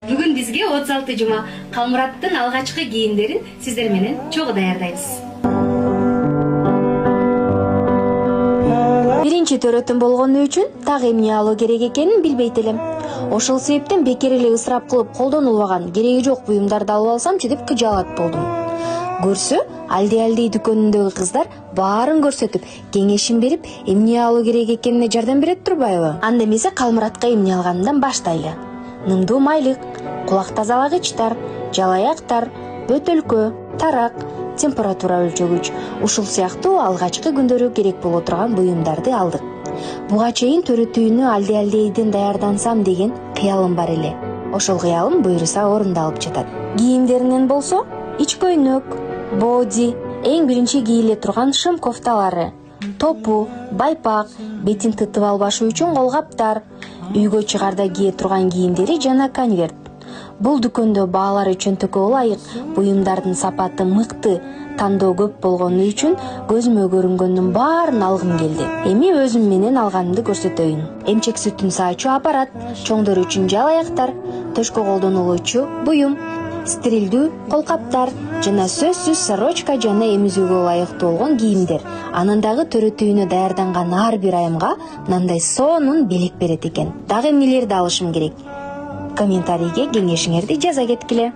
Бүгүн бизге 36 жума Калмураттын алгачкы кийимдерин сиздер менен чогуу даярдайбыз. Биринчи төрөтүм болгону үчүн так эмне алуу керек экенин билбейт элем. Ошол себептен бекер эле ысырап кылып колдонулбаган, кереги жок буюмдарды алып алсамчы деп кыжаалат болдум. Көрсө, Алди дүкөнүндөгү кыздар баарын көрсөтүп, кеңешин берип, эмне алуу керек экенине жардам берет турбайбы? Анда эмесе Калмуратка эмне алганымдан баштайлы. Нымдуу майлык, кулак тазалагычтар, жалаяктар, бөтөлкө, тарак, температура өлчөгүч, ушул сыяктуу алгачкы күндөрү керек боло турган буюмдарды алдык. Буга чейин төрөтүүнү Алдиден даярдансам деген кыялым бар эле. Ошол кыялым буйруса орундалып жатат. Кийимдеринен болсо, ич көйнөк, боди, эң биринчи кийиле турган шым кофталары, топу, байпак, бетин тытып албашы үчүн колгаптар, үйгө чыгарда кие турган кийимдери жана конверт. Бул дүкөндө баалары чөнтөккө ылайык, буюмдардын сапаты мыкты, тандоо көп болгону үчүн көзүмө көрүнгөндүн баарын алгым келди. Эми өзүм менен алганымды көрсөтөйүн. Эмчек сүтүн саачу аппарат, чоңдор үчүн жалаяктар, төшкө колдонулуучу буюм, стерилдүү колкаптар жана сөзсүз сорочка жана эмизүүгө ылайыктуу болгон кийимдер. Анан дагы төрөтүүнө даярданган ар бир айымга мындай сонун белек берет экен. Дагы эмнелерди алышым керек? Комментарийге кеңешиңерди жаза кеткиле.